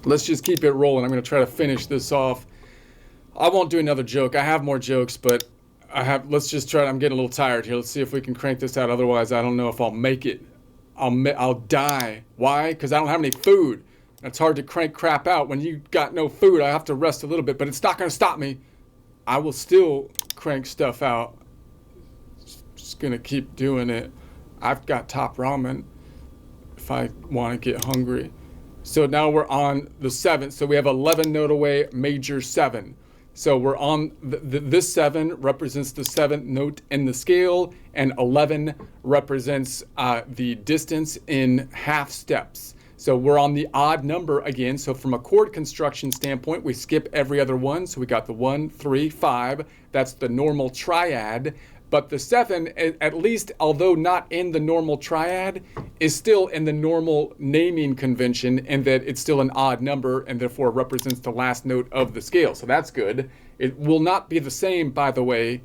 let's just keep it rolling. I'm going to try to finish this off. I won't do another joke. I have more jokes, but let's just try. I'm getting a little tired here. Let's see if we can crank this out. Otherwise, I don't know if I'll make it. I'll die. Why? Because I don't have any food. It's hard to crank crap out when you got no food. I have to rest a little bit, but it's not going to stop me. I will still crank stuff out. Just going to keep doing it. I've got top ramen if I want to get hungry. So now we're on the 7th. So we have 11 note away, major 7. So we're on this 7 represents the 7th note in the scale, and 11 represents the distance in half steps. So we're on the odd number again. So from a chord construction standpoint, we skip every other one. So we got the 1, 3, 5. That's the normal triad. But the 7, at least, although not in the normal triad, is still in the normal naming convention in that it's still an odd number and therefore represents the last note of the scale. So that's good. It will not be the same, by the way,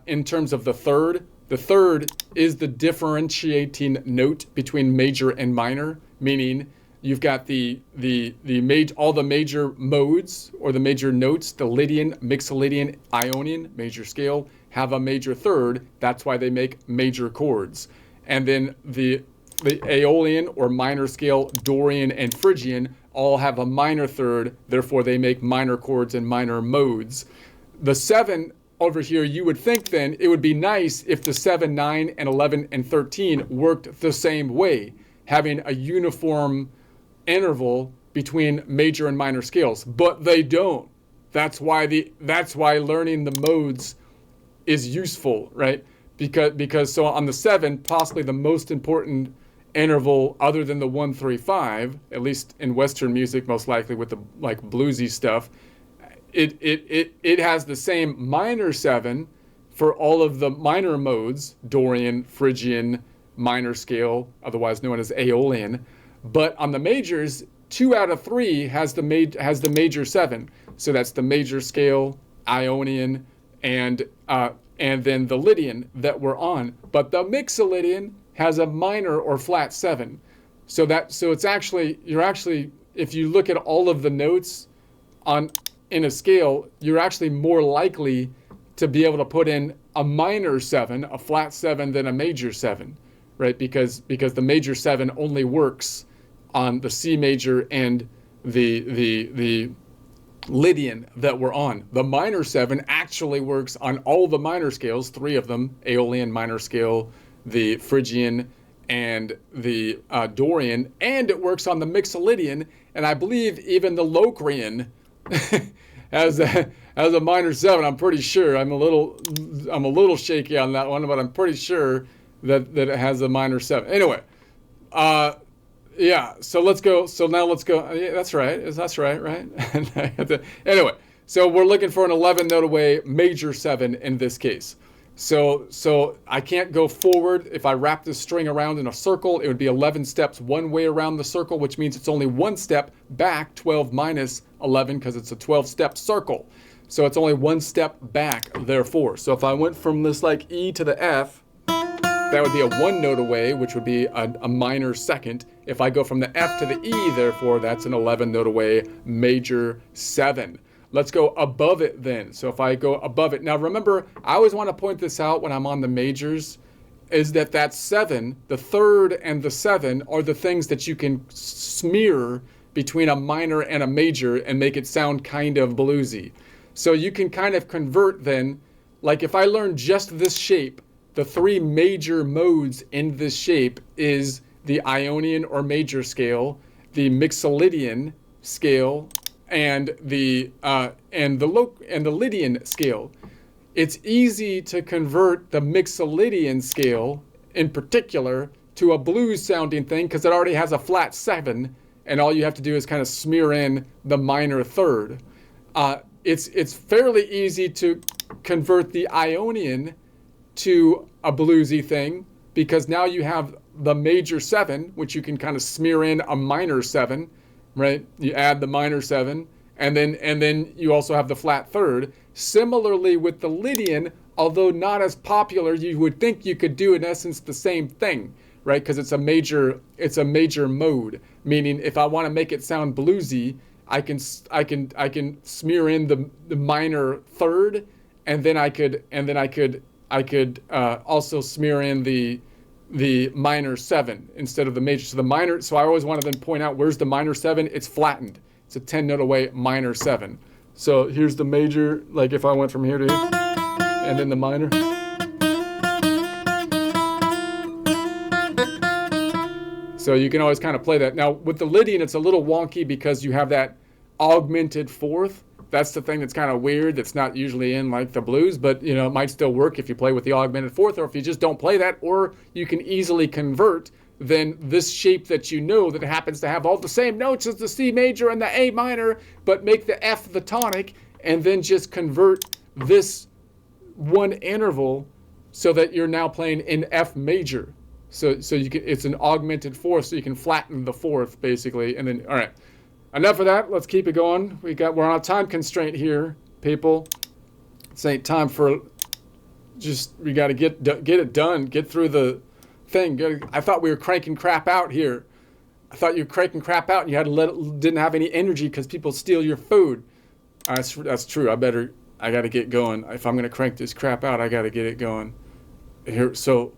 in terms of the third. The third is the differentiating note between major and minor, meaning you've got all the major modes or the major notes, the Lydian, Mixolydian, Ionian, major scale, have a major third. That's why they make major chords. And then the Aeolian or minor scale, Dorian and Phrygian all have a minor third. Therefore, they make minor chords and minor modes. The 7 over here, you would think then it would be nice if the 7, 9, and 11, and 13 worked the same way, having a uniform interval between major and minor scales, but they don't. That's why learning the modes is useful, right? Because so on the 7, possibly the most important interval other than the 1, 3, 5, at least in Western music, most likely with the like bluesy stuff, it has the same minor 7 for all of the minor modes, Dorian, Phrygian, minor scale, otherwise known as Aeolian. But on the majors, 2 out of 3 has the major 7. So that's the major scale, Ionian, and then the Lydian that we're on. But the Mixolydian has a minor or flat 7. So it's actually, if you look at all of the notes in a scale, you're actually more likely to be able to put in a minor 7, a flat 7, than a major 7, right? Because the major 7 only works on the C major and the Lydian that we're on. The minor 7 actually works on all the minor scales, 3 of them, Aeolian minor scale, the Phrygian, and the Dorian, and it works on the Mixolydian, and I believe even the Locrian has a minor 7. I'm pretty sure. I'm a little shaky on that one, but I'm pretty sure that it has a minor 7. Anyway, yeah, so let's go. So now let's go. Yeah, that's right. That's right, right? Anyway, so we're looking for an 11 note away major 7 in this case. So I can't go forward. If I wrap this string around in a circle, it would be 11 steps one way around the circle, which means it's only 1 step back, 12 minus 11, because it's a 12-step circle. So it's only 1 step back, therefore. So if I went from this like E to the F, that would be a 1 note away, which would be a minor second. If I go from the F to the E, therefore, that's an 11 note away major 7. Let's go above it then. So if I go above it, now remember, I always want to point this out when I'm on the majors, is that 7, the 3rd and the 7 are the things that you can smear between a minor and a major and make it sound kind of bluesy. So you can kind of convert then, like if I learn just this shape, the 3 major modes in this shape is the Ionian or major scale, the Mixolydian scale, and the Lydian scale. It's easy to convert the Mixolydian scale in particular to a blues sounding thing because it already has a flat 7, and all you have to do is kind of smear in the minor 3rd. It's fairly easy to convert the Ionian to a bluesy thing because now you have the major 7, which you can kind of smear in a minor 7, right? You add the minor 7, and then you also have the flat 3rd. Similarly with the Lydian, although not as popular, you would think you could do in essence the same thing, right? Because it's a major mode. Meaning, if I want to make it sound bluesy, I can smear in the minor third, and then I could also smear in the minor 7 instead of the major. So the minor. So I always want to then point out where's the minor 7. It's flattened. It's a 10 note away minor 7. So here's the major. Like if I went from here to here, and then the minor. So you can always kind of play that. Now with the Lydian, it's a little wonky because you have that augmented fourth. That's the thing that's kind of weird. That's not usually in like the blues, but you know, it might still work if you play with the augmented fourth, or if you just don't play that, or you can easily convert then this shape that you know that happens to have all the same notes as the C major and the A minor, but make the F the tonic, and then just convert this one interval so that you're now playing in F major. So you can, it's an augmented fourth, so you can flatten the fourth basically. And then, all right, enough of that. Let's keep it going. We're on a time constraint here, people. This ain't time for we got to get it done. Get through the thing. I thought we were cranking crap out here. I thought you were cranking crap out and you had to didn't have any energy because people steal your food. That's true. I got to get going. If I'm going to crank this crap out, I got to get it going. Here, so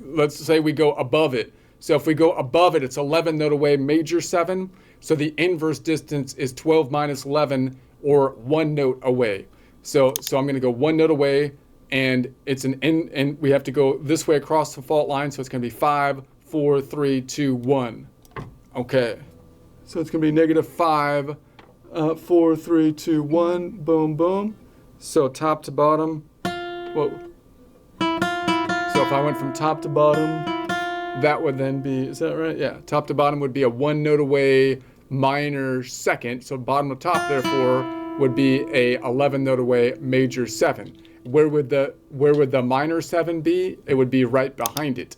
let's say we go above it. So if we go above it, it's 11 note away major 7. So the inverse distance is 12 minus 11, or 1 note away. So I'm going to go 1 note away, and it's and we have to go this way across the fault line. So it's going to be 5, 4, 3, 2, 1. Okay. So it's going to be -5, 4, 3, 2, 1. Boom, boom. So top to bottom. Whoa. So if I went from top to bottom, that would then be, is that right? Yeah, top to bottom would be a 1 note away minor 2nd. So bottom to top, therefore, would be a 11 note away major 7. Where would the minor 7 be? It would be right behind it.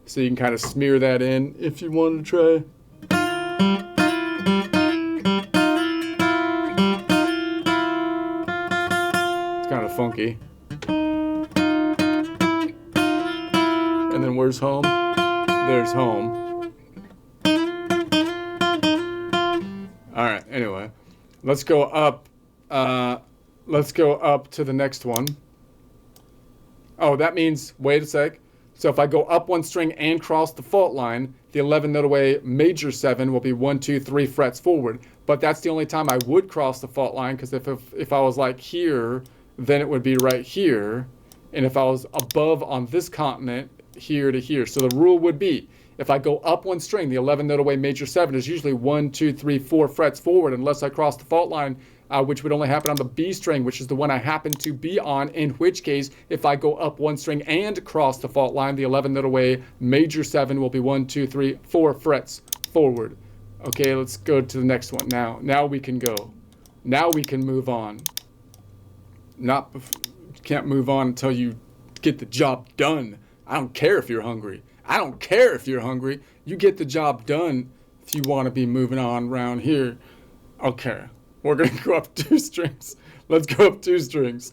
So you can kind of smear that in if you want to try. It's kind of funky. And then where's home? There's home. All right, anyway, let's go up to the next one. Oh, that means, wait a sec. So if I go up 1 string and cross the fault line, the 11 note away major 7 will be 1, 2, 3 frets forward. But that's the only time I would cross the fault line, because if I was like here, then it would be right here. And if I was above on this continent, here to here. So the rule would be, if I go up 1 string, the 11 note away major 7 is usually 1, 2, 3, 4 frets forward, unless I cross the fault line, which would only happen on the B string, which is the one I happen to be on, in which case, if I go up 1 string and cross the fault line, the 11 note away major 7 will be 1, 2, 3, 4 frets forward. Okay, let's go to the next one now. Now we can go. Now we can move on. Can't move on until you get the job done. I don't care if you're hungry. I don't care if you're hungry. You get the job done if you want to be moving on around here. Okay, we're going to go up 2 strings. Let's go up 2 strings.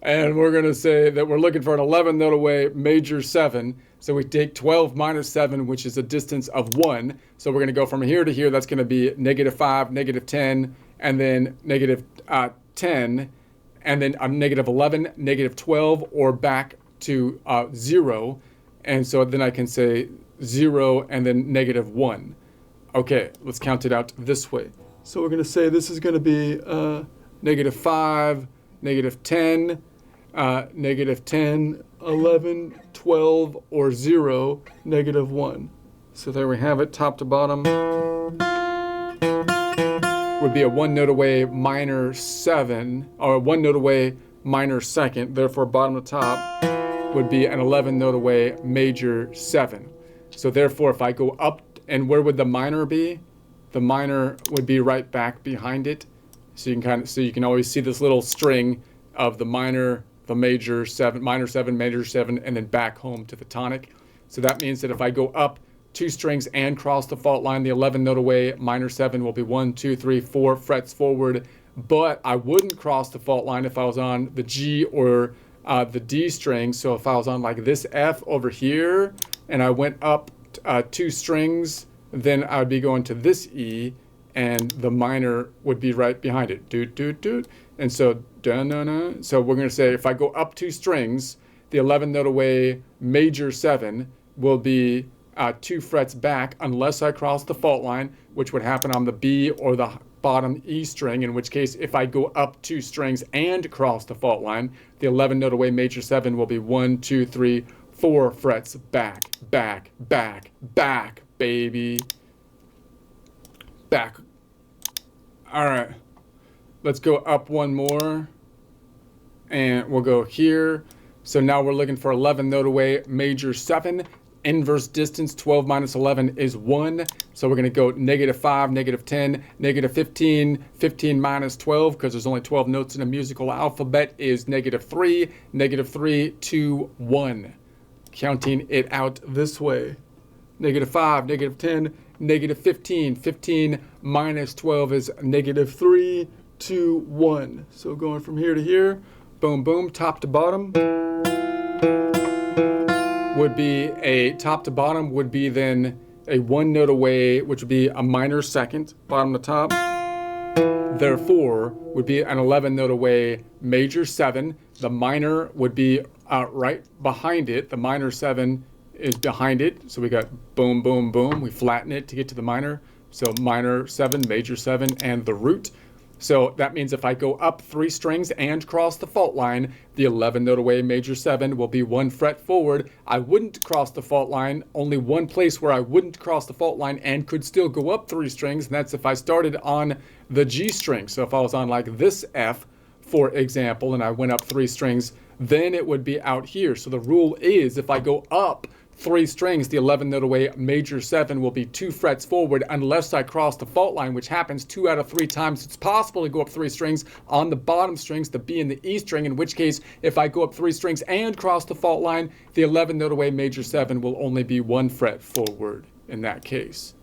And we're going to say that we're looking for an 11 note away major 7. So we take 12 minus 7, which is a distance of 1. So we're going to go from here to here. That's going to be -5, -10, and then -10, and then a -11, -12, or back to 0. And so then I can say 0 and then -1. Okay, let's count it out this way. So we're going to say this is going to be -5, -10, -10, 11, 12, or 0, -1. So there we have it, top to bottom. Would be a 1 note away minor 7, or a 1 note away minor 2nd. Therefore, bottom to top would be an 11 note away major 7. So therefore, if I go up, and where would the minor be? The minor would be right back behind it. So you can always see this little string of the minor, the major 7, minor 7, major 7, and then back home to the tonic. So that means that if I go up 2 strings and cross the fault line, the 11 note away minor 7 will be 1, 2, 3, 4 frets forward. But I wouldn't cross the fault line if I was on the G or the D string. So if I was on like this F over here, and I went up 2 strings, then I would be going to this E, and the minor would be right behind it. Doot, doot, doot. And so, da-na-na. So we're going to say if I go up 2 strings, the 11 note away major 7 will be 2 frets back unless I cross the fault line, which would happen on the B or the bottom E string, in which case if I go up 2 strings and cross the fault line, the 11 note away major 7 will be 1, 2, 3, 4 frets back, back, back, back, baby. Back. All right. Let's go up one more. And we'll go here. So now we're looking for 11 note away major 7. Inverse distance 12 minus 11 is 1. So we're going to go -5, -10, -15. 15 minus 12, because there's only 12 notes in a musical alphabet, is -3. -3, 2, 1. Counting it out this way. -5, -10, -15. 15 minus 12 is -3, 2, 1. So going from here to here, boom, boom, top to bottom. Would be top to bottom would be then a 1 note away, which would be a minor 2nd, bottom to top. Therefore, would be an 11 note away major 7. The minor would be right behind it. The minor 7 is behind it. So we got boom, boom, boom. We flatten it to get to the minor. So minor 7, major 7, and the root. So that means if I go up 3 strings and cross the fault line, the 11 note away major 7 will be 1 fret forward. I wouldn't cross the fault line. Only one place where I wouldn't cross the fault line and could still go up 3 strings, and that's if I started on the G string. So if I was on like this F, for example, and I went up 3 strings, then it would be out here. So the rule is if I go up 3 strings, the 11 note away major 7 will be 2 frets forward unless I cross the fault line, which happens 2 out of 3 times. It's possible to go up 3 strings on the bottom strings, the B and the E string, in which case if I go up 3 strings and cross the fault line, the 11 note away major 7 will only be 1 fret forward in that case.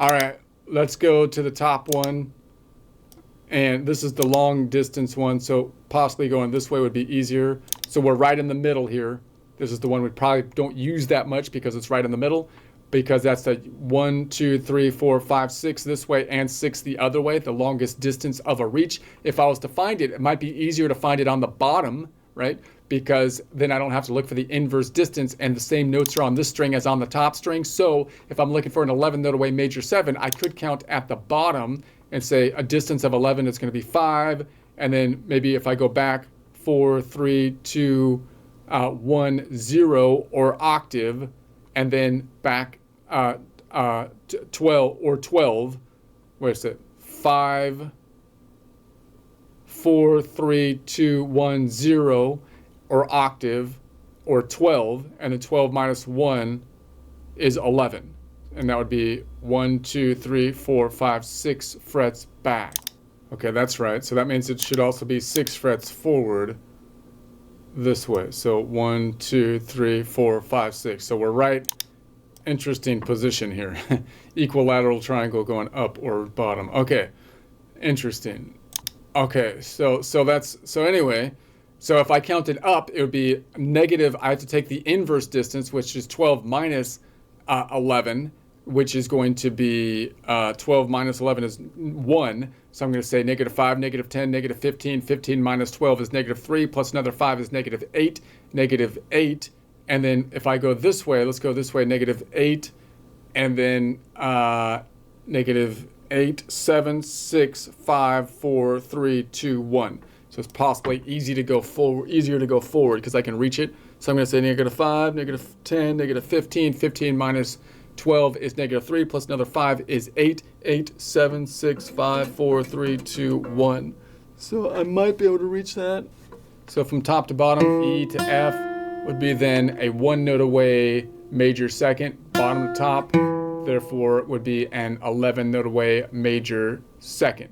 All right, let's go to the top one. And this is the long distance one, so possibly going this way would be easier. So we're right in the middle here. This is the one we probably don't use that much because it's right in the middle, because that's the 1, 2, 3, 4, 5, 6 this way and 6 the other way, the longest distance of a reach. If I was to find it, it might be easier to find it on the bottom, right? Because then I don't have to look for the inverse distance, and the same notes are on this string as on the top string. So if I'm looking for an 11 note away major 7, I could count at the bottom and say a distance of 11 is going to be 5, and then maybe if I go back 4, 3, 2, 1, 0 or octave, and then back 12 or 12. Where is it? 5, 4, 3, 2, 1, 0 or octave, or 12, and then 12 minus 1 is 11. And that would be 1, 2, 3, 4, 5, 6 frets back. Okay, that's right. So that means it should also be 6 frets forward this way. So 1, 2, 3, 4, 5, 6. So we're right. Interesting position here. Equilateral triangle going up or bottom. Okay, interesting. Okay, so anyway, so if I counted up, it would be negative. I have to take the inverse distance, which is 12 minus 11, which is going to be 12 minus 11 is 1. So I'm going to say -5, -10, -15. 15 minus 12 is -3, plus another 5 is -8, -8. And then if I go this way, let's go this way, -8, and then -8, 7, 6, 5, 4, 3, 2, 1. So it's possibly easier to go forward because I can reach it. So I'm going to say -5, -10, -15. 15 minus 12 is -3, plus another 5 is 8. 8, 7, 6, 5, 4, 3, 2, 1. So I might be able to reach that. So from top to bottom, E to F would be then a 1 note away major 2nd, bottom to top. Therefore, it would be an 11 note away major 2nd.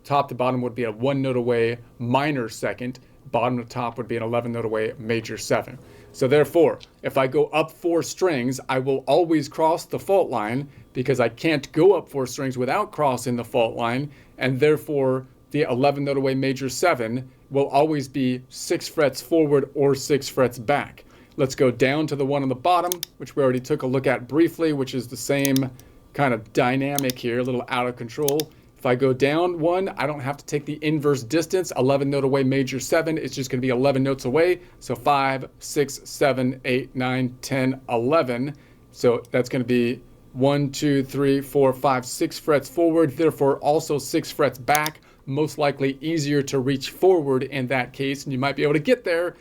Top to bottom would be a 1 note away minor 2nd. Bottom to top would be an 11 note away major 7. So therefore, if I go up 4 strings, I will always cross the fault line because I can't go up 4 strings without crossing the fault line, and therefore the 11 note away major 7 will always be 6 frets forward or 6 frets back. Let's go down to the one on the bottom, which we already took a look at briefly, which is the same kind of dynamic here, a little out of control. If I go down one, I don't have to take the inverse distance, 11 note away major 7. It's just going to be 11 notes away. So 5, 6, 7, 8, 9, 10, 11. So that's going to be 1, 2, 3, 4, 5, 6 frets forward, therefore also 6 frets back. Most likely easier to reach forward in that case, and you might be able to get there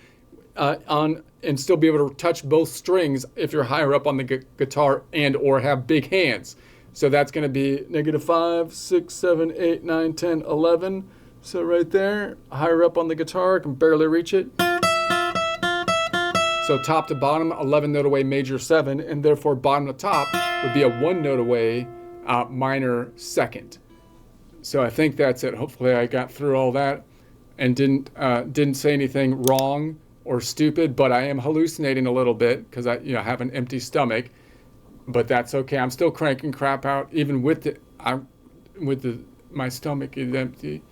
and still be able to touch both strings if you're higher up on the guitar and or have big hands. So that's going to be -5, 6, 7, 8, 9, 10, 11. So right there, higher up on the guitar, I can barely reach it. So top to bottom, 11 note away major 7, and therefore bottom to top would be a 1 note away minor second. So I think that's it. Hopefully I got through all that and didn't say anything wrong or stupid, but I am hallucinating a little bit because I have an empty stomach. But that's okay. I'm still cranking crap out even with my stomach is empty.